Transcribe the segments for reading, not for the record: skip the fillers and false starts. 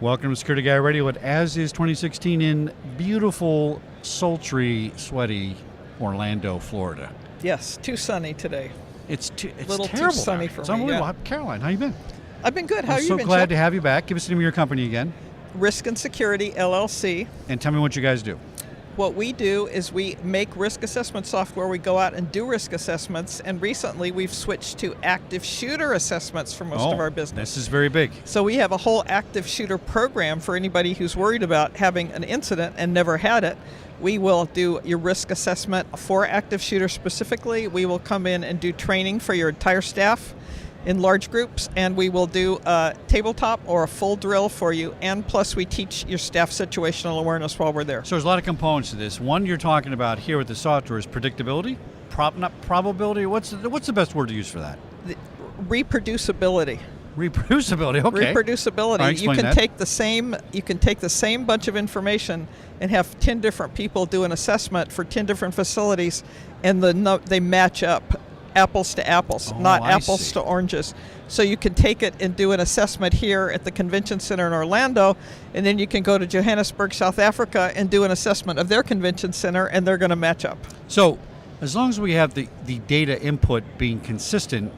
Welcome to Security Guy Radio at As Is 2016 in beautiful, sultry, sweaty Orlando, Florida. Yes, too sunny today. It's Little terrible. too sunny for it's me. unbelievable. Yeah. Caroline, how you been? I've been good. How I'm have you so been? glad Chuck? to have you back. Give us the name of your company again. Risk and Security, LLC. And tell me what you guys do. What we do is we make risk assessment software. We go out and do risk assessments, and recently we've switched to active shooter assessments for most of our business. This is very big. So we have a whole active shooter program for anybody who's worried about having an incident and never had it. We will do your risk assessment for active shooter specifically. We will come in and do training for your entire staff in large groups, and we will do a tabletop or a full drill for you, and plus we teach your staff situational awareness while we're there. So there's a lot of components to this. One you're talking about here with the software is predictability, not probability. What's the best word to use for that? Reproducibility. Reproducibility. Okay. Reproducibility. Right, you can that. take the same bunch of information and have 10 different people do an assessment for 10 different facilities, and they match up. Apples to apples, not apples to oranges. So you can take it and do an assessment here at the convention center in Orlando, and then you can go to Johannesburg, South Africa, and do an assessment of their convention center, and they're going to match up. So as long as we have the data input being consistent,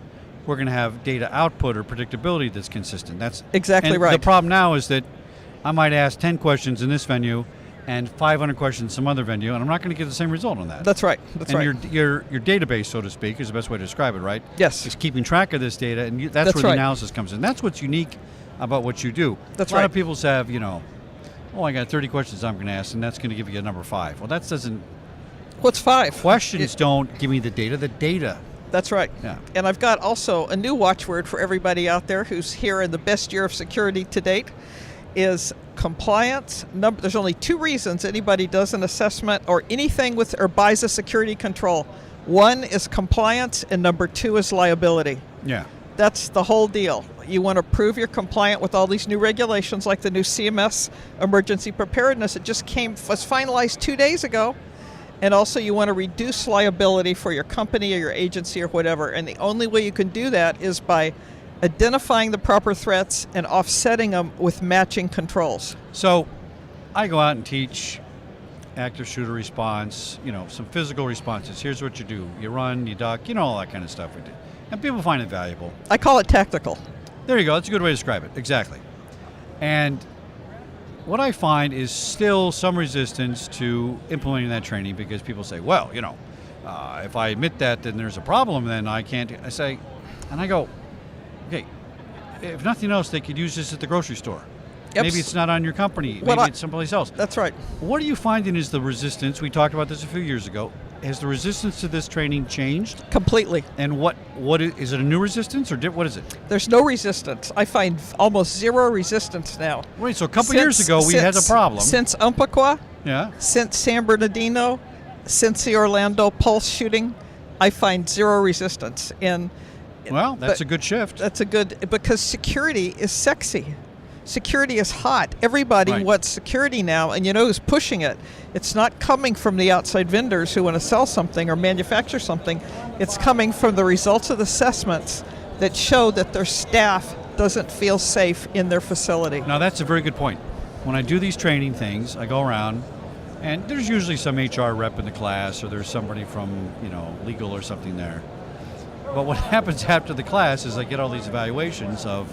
we're going to have data output or predictability that's consistent. That's exactly right. The problem now is that I might ask 10 questions in this venue and 500 questions in some other venue, and I'm not going to get the same result on that. That's right. That's right. Your database, so to speak, is the best way to describe it, right? Yes. Is keeping track of this data, and that's where the analysis comes in. That's what's unique about what you do. That's right. A lot of people have, I got 30 questions I'm going to ask, and that's going to give you a number 5. Well, that doesn't... What's 5? Questions don't give me the data. That's right. Yeah. And I've got also a new watchword for everybody out there who's here in the best year of security to date is compliance. There's only 2 reasons anybody does an assessment or anything with or buys a security control. 1 is compliance, and number 2 is liability. Yeah. That's the whole deal. You want to prove you're compliant with all these new regulations, like the new CMS emergency preparedness. It just was finalized 2 days ago. And also you want to reduce liability for your company or your agency or whatever. And the only way you can do that is by identifying the proper threats and offsetting them with matching controls. So I go out and teach active shooter response, some physical responses. Here's what you do. You run, you duck, all that kind of stuff we do. And people find it valuable. I call it tactical. There you go. That's a good way to describe it. Exactly. And what I find is still some resistance to implementing that training because people say, well, if I admit that, then there's a problem, then I can't. I go, okay, if nothing else, they could use this at the grocery store. Yep. Maybe it's not on your company. Maybe it's someplace else. That's right. What are you finding is the resistance? We talked about this a few years ago. Has the resistance to this training changed? Completely. And what is it a new resistance or what is it? There's no resistance. I find almost zero resistance now. Wait, so a couple years ago we had a problem. Since Umpqua, yeah, since San Bernardino, since the Orlando Pulse shooting, I find zero resistance. Well, that's a good shift. Because security is sexy. Security is hot. Everybody wants security now, and who's pushing it? It's not coming from the outside vendors who want to sell something or manufacture something. It's coming from the results of the assessments that show that their staff doesn't feel safe in their facility. Now, that's a very good point. When I do these training things, I go around, and there's usually some HR rep in the class, or there's somebody from, legal or something there. But what happens after the class is I get all these evaluations of,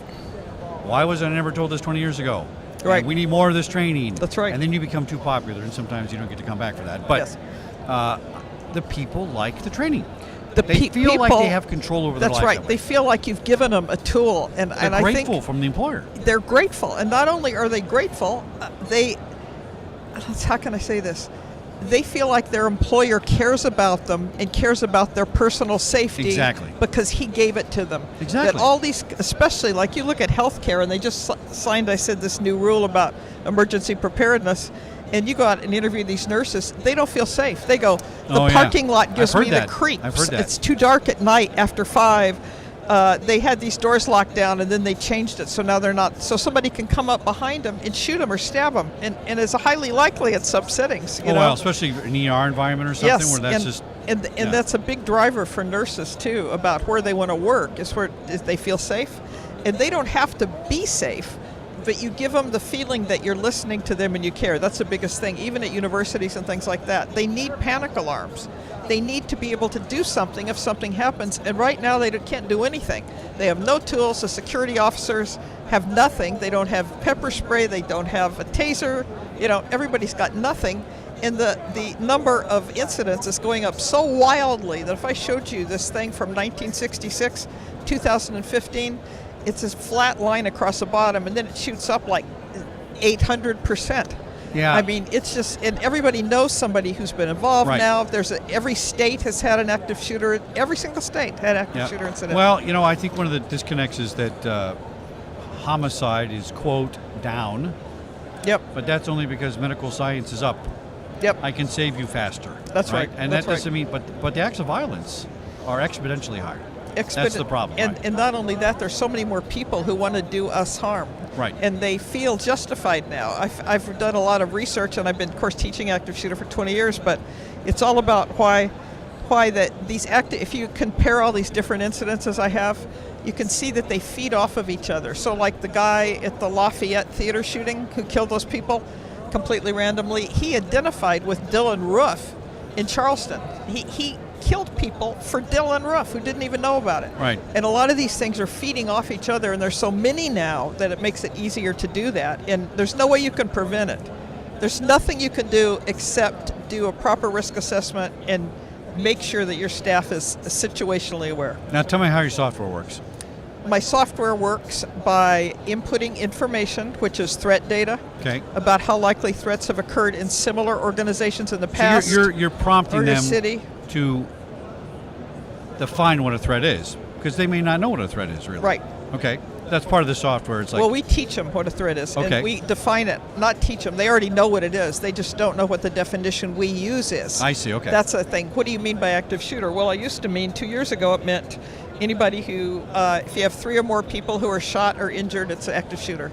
why was I never told this 20 years ago? Right. And we need more of this training. That's right. And then you become too popular, and sometimes you don't get to come back for that. But yes. The people like the training. They feel like they have control over their life. That's right. They feel like you've given them a tool. And they're I think grateful from the employer. They're grateful. And not only are they grateful, how can I say this? They feel like their employer cares about them and cares about their personal safety. Exactly. Because he gave it to them. Exactly. That all these, especially like you look at healthcare, and they just signed, I said, this new rule about emergency preparedness, and you go out and interview these nurses, they don't feel safe. They go, the parking lot gives me the creeps. I've heard that. It's too dark at night after 5. They had these doors locked down, and then they changed it, so now they're not. So somebody can come up behind them and shoot them or stab them, and it's highly likely at some settings. Well, especially in an ER environment or something where that's and that's a big driver for nurses too about where they want to work is where they feel safe, and they don't have to be safe. but you give them the feeling that you're listening to them and you care. That's the biggest thing. Even at universities and things like that, they need panic alarms. They need to be able to do something if something happens, and right now they can't do anything. They have no tools. The security officers have nothing. They don't have pepper spray. They don't have a taser. Everybody's got nothing. And the number of incidents is going up so wildly that if I showed you this thing from 1966, 2015, it's a flat line across the bottom, and then it shoots up like 800%. Yeah. I mean, it's just, and everybody knows somebody who's been involved now. Every state has had an active shooter. Every single state had an active shooter incident. Well, I think one of the disconnects is that homicide is, quote, down. Yep. But that's only because medical science is up. Yep. I can save you faster. That's right. And That's that doesn't mean, but the acts of violence are exponentially higher. That's the problem. And not only that, there's so many more people who want to do us harm. Right. And they feel justified now. I've done a lot of research, and I've been, of course, teaching active shooter for 20 years, but it's all about why that these if you compare all these different incidences I have, you can see that they feed off of each other. So like the guy at the Lafayette Theater shooting who killed those people completely randomly, he identified with Dylan Roof in Charleston. He killed people for Dylan Roof who didn't even know about it. Right. And a lot of these things are feeding off each other, and there's so many now that it makes it easier to do that. And there's no way you can prevent it. There's nothing you can do except do a proper risk assessment and make sure that your staff is situationally aware. Now tell me how your software works. My software works by inputting information, which is threat data, about how likely threats have occurred in similar organizations in the past. So you're prompting them city. To define what a threat is, because they may not know what a threat is, really. Right. Okay. That's part of the software. It's like, well, we teach them what a threat is, and we define it. Not teach them; they already know what it is. They just don't know what the definition we use is. I see. Okay. That's the thing. What do you mean by active shooter? Well, it used to mean 2 years ago it meant anybody who, if you have 3 or more people who are shot or injured, it's an active shooter.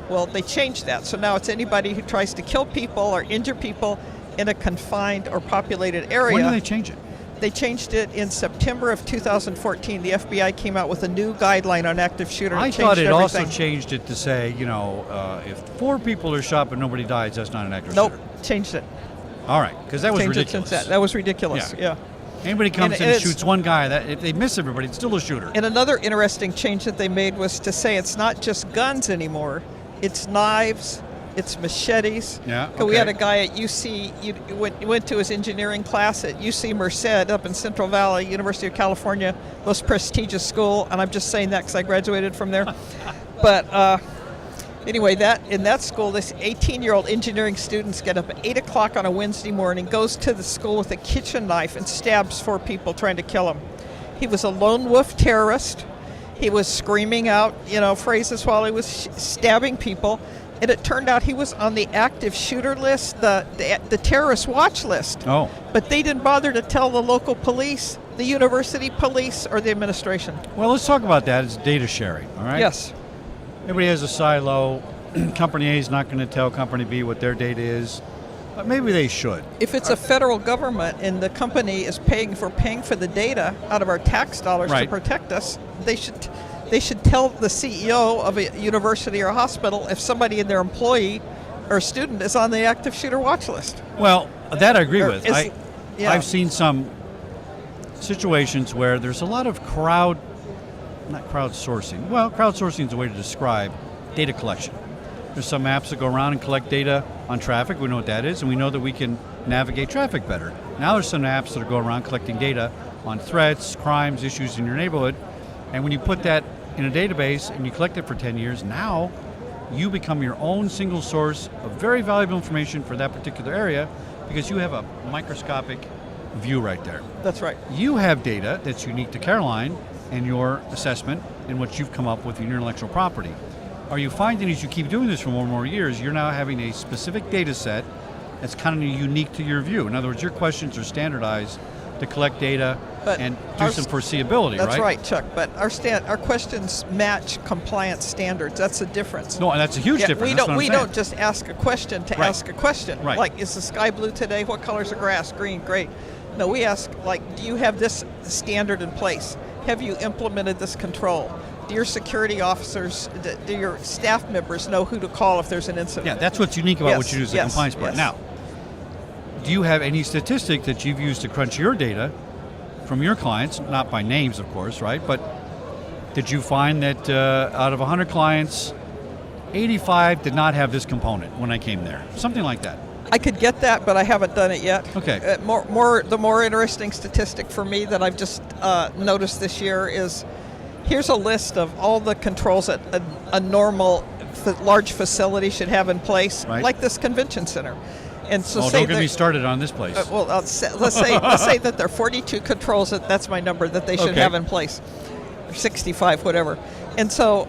Well, they changed that, so now it's anybody who tries to kill people or injure people in a confined or populated area. When did they change it? They changed it in September of 2014. The FBI came out with a new guideline on active shooter. I thought it also changed it to say, if 4 people are shot but nobody dies, that's not an active shooter. Nope, changed it. All right, because that was ridiculous. That was ridiculous, yeah. Anybody comes in and shoots one guy, if they miss everybody, it's still a shooter. And another interesting change that they made was to say it's not just guns anymore. It's knives, it's machetes. Yeah, okay. We had a guy at UC, went to his engineering class at UC Merced up in Central Valley, University of California, most prestigious school, and I'm just saying that because I graduated from there. But anyway, in that school, this 18-year-old engineering student gets up at 8 o'clock on a Wednesday morning, goes to the school with a kitchen knife and stabs 4 people trying to kill him. He was a lone wolf terrorist. He was screaming out, phrases while he was stabbing people. And it turned out he was on the active shooter list, the terrorist watch list. Oh. But they didn't bother to tell the local police, the university police, or the administration. Well, let's talk about that. It's data sharing, all right? Yes. Everybody has a silo. Company A is not going to tell Company B what their data is. But maybe they should. If it's a federal government and the company is paying for the data out of our tax dollars to protect us, they should tell the CEO of a university or a hospital if somebody in their employee or student is on the active shooter watch list. Well, that I agree with. I've seen some situations where there's a lot of crowdsourcing. Well, crowdsourcing is a way to describe data collection. There's some apps that go around and collect data on traffic. We know what that is, and we know that we can navigate traffic better. Now there's some apps that go around collecting data on threats, crimes, issues in your neighborhood. And when you put that in a database and you collect it for 10 years, now you become your own single source of very valuable information for that particular area because you have a microscopic view right there. That's right. You have data that's unique to Caroline and your assessment and what you've come up with in your intellectual property. Are you finding as you keep doing this for more and more years, you're now having a specific data set that's kind of unique to your view? In other words, your questions are standardized to collect data and do some foreseeability, that's right? That's right, Chuck. But our questions match compliance standards. That's the difference. No, and that's a huge difference. We don't just ask a question to ask a question. Right. Like, is the sky blue today? What color's the grass? Green, great. No, we ask, do you have this standard in place? Have you implemented this control? do your security officers, do your staff members know who to call if there's an incident? Yeah, that's what's unique about what you do as the compliance part. Yes. Now, do you have any statistic that you've used to crunch your data from your clients, not by names, of course, right? But did you find that out of 100 clients, 85 did not have this component when I came there? Something like that. I could get that, but I haven't done it yet. Okay. The more interesting statistic for me that I've just noticed this year is, here's a list of all the controls that a normal large facility should have in place, right, like this convention center. And so don't get me started on this place. Let's say that there are 42 controls. That's my number that they should have in place, or 65, whatever. And so,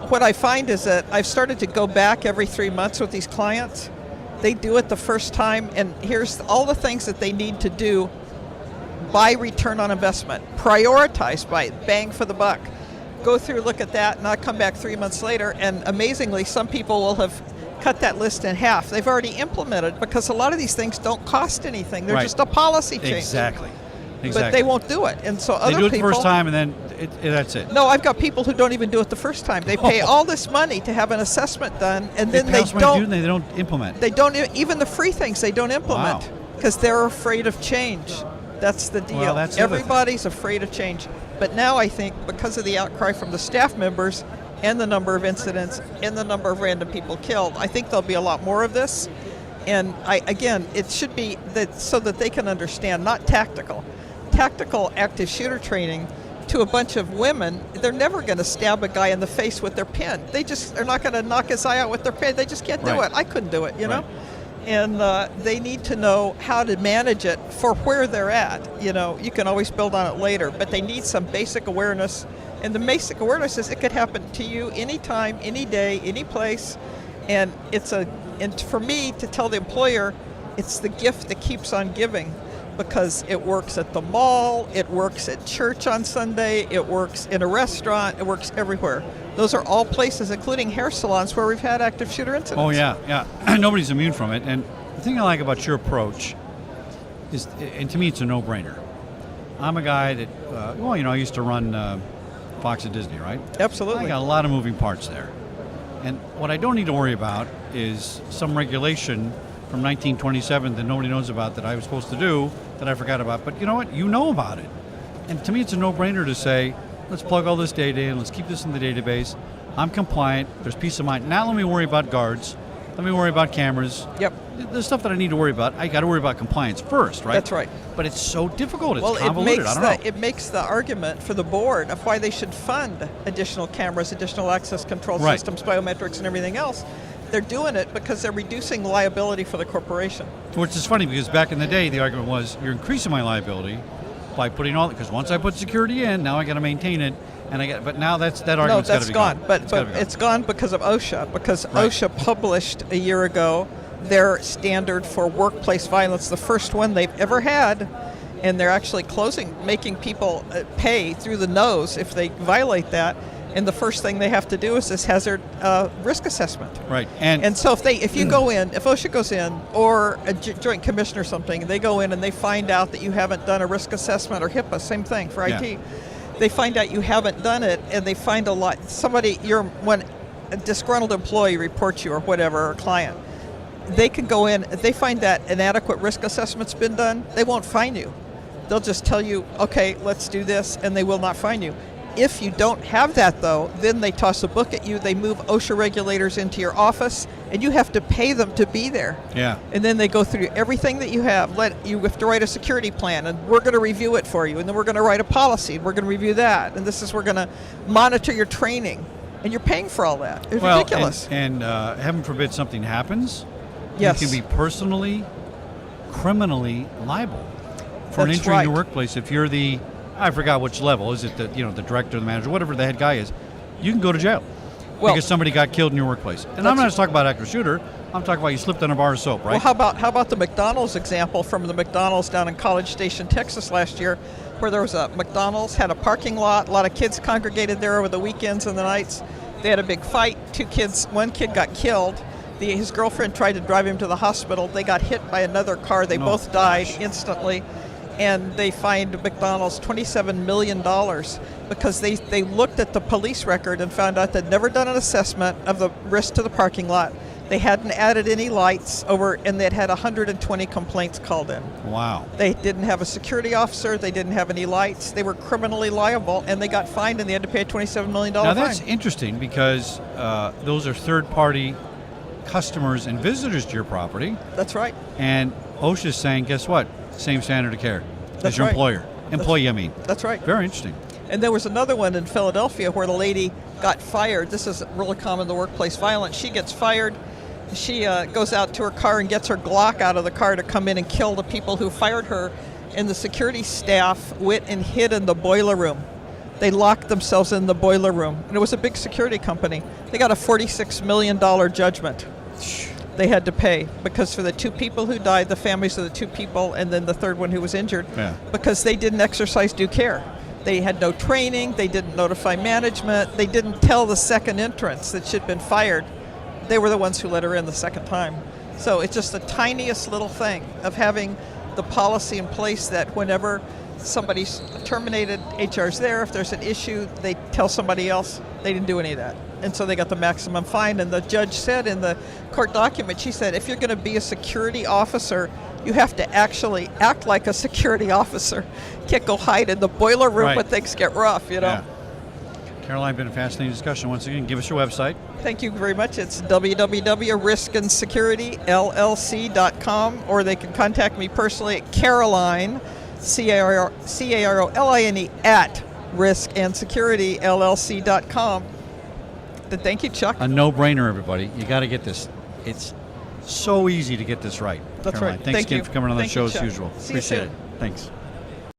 what I find is that I've started to go back every 3 months with these clients. They do it the first time, and here's all the things that they need to do by return on investment, prioritized by bang for the buck. Go through, look at that, and I'll come back 3 months later, and amazingly, some people will have cut that list in half. They've already implemented, because a lot of these things don't cost anything. They're just a policy change. Exactly. But they won't do it, and so other people... They do it the first time, and then that's it. No, I've got people who don't even do it the first time. They pay all this money to have an assessment done, and then they don't implement. They don't even the free things. They don't implement because they're afraid of change. That's the deal. Well, that's Everybody's afraid of change. But now I think because of the outcry from the staff members and the number of incidents and the number of random people killed, I think there'll be a lot more of this. And it should be that so that they can understand, not tactical active shooter training to a bunch of women. They're never going to stab a guy in the face with their pen. They just are not going to knock his eye out with their pen. They just can't do it. I couldn't do it, you know? And they need to know how to manage it for where they're at. You can always build on it later, but they need some basic awareness. And the basic awareness is it could happen to you anytime, any day, any place. And and for me to tell the employer, it's the gift that keeps on giving. Because it works at the mall, it works at church on Sunday, it works in a restaurant, it works everywhere. Those are all places, including hair salons, where we've had active shooter incidents. Oh, yeah. Nobody's immune from it. And the thing I like about your approach is, and to me, it's a no-brainer. I'm a guy that, I used to run Fox at Disney, right? Absolutely. I got a lot of moving parts there. And what I don't need to worry about is some regulation from 1927 that nobody knows about that I was supposed to do that I forgot about. But you know what? You know about it. And to me, it's a no-brainer to say, let's plug all this data in, let's keep this in the database. I'm compliant. There's peace of mind. Now let me worry about guards. Let me worry about cameras. Yep. The stuff that I need to worry about, I got to worry about compliance first, right? That's right. But it's so difficult. It's convoluted. I don't know. It makes the argument for the board of why they should fund additional cameras, additional access control systems, biometrics, and everything else. They're doing it because they're reducing liability for the corporation. Which is funny because back in the day, the argument was you're increasing my liability by putting all, because once I put security in, now I got to maintain it, but now that argument's got to be gone. But it's gone because of OSHA. Because OSHA published a year ago their standard for workplace violence, the first one they've ever had, and they're actually making people pay through the nose if they violate that. And the first thing they have to do is this hazard risk assessment. Right. And so if you go in, if OSHA goes in, or a joint commission or something, they go in and they find out that you haven't done a risk assessment, or HIPAA, same thing for IT. They find out you haven't done it, and they find when a disgruntled employee reports you or whatever, or a client, they can go in, if they find that inadequate risk assessment's been done, they won't fine you. They'll just tell you, okay, let's do this, and they will not fine you. If you don't have that, though, then they toss a book at you. They move OSHA regulators into your office, and you have to pay them to be there. Yeah. And then they go through everything that you have. You have to write a security plan, and we're going to review it for you. And then we're going to write a policy, and we're going to review that. And we're going to monitor your training. And you're paying for all that. It's ridiculous. And heaven forbid something happens, yes, you can be personally, criminally liable for an injury in your workplace. If you're I forgot which level. Is it the director, the manager, whatever the head guy is? You can go to jail because somebody got killed in your workplace. And I'm not just talking about active shooter. I'm talking about you slipped on a bar of soap, right? Well, how about the McDonald's example from the McDonald's down in College Station, Texas last year, where there was a McDonald's had a parking lot. A lot of kids congregated there over the weekends and the nights. They had a big fight. One kid got killed. His girlfriend tried to drive him to the hospital. They got hit by another car. They both died instantly. And they fined McDonald's $27 million. because they looked at the police record and found out they'd never done an assessment of the risk to the parking lot. They hadn't added any lights over, and they'd had 120 complaints called in. Wow. They didn't have a security officer. They didn't have any lights. They were criminally liable, and they got fined, and they had to pay a $27 million fine. Now that's interesting because those are third-party customers and visitors to your property. That's right. And OSHA's saying, guess what? Same standard of care as your right. employee. I mean. That's right. Very interesting. And there was another one in Philadelphia where the lady got fired. This is really common in the workplace violence. She gets fired. She goes out to her car and gets her Glock out of the car to come in and kill the people who fired her. And the security staff went and hid in the boiler room. They locked themselves in the boiler room. And it was a big security company. They got a $46 million judgment they had to pay because for the 2 people who died, the families of the 2 people, and then the third one who was injured, because they didn't exercise due care. They had no training. They didn't notify management. They didn't tell the second entrance that she'd been fired. They were the ones who let her in the second time. So it's just the tiniest little thing of having the policy in place that whenever somebody's terminated, HR's there. If there's an issue, they tell somebody else. They didn't do any of that. And so they got the maximum fine. And the judge said in the court document, she said, if you're going to be a security officer, you have to actually act like a security officer. You can't go hide in the boiler room when things get rough, you know. Yeah. Caroline, been a fascinating discussion. Once again, give us your website. Thank you very much. It's www.riskandsecurityllc.com, or they can contact me personally at Caroline, Caroline, at riskandsecurityllc.com. Thank you, Chuck. A no-brainer, everybody. You got to get this. It's so easy to get this right. That's Caroline. right. Thanks Thank again you. for coming on the Thank show you, as Chuck. usual. See you Appreciate soon. it. Thanks.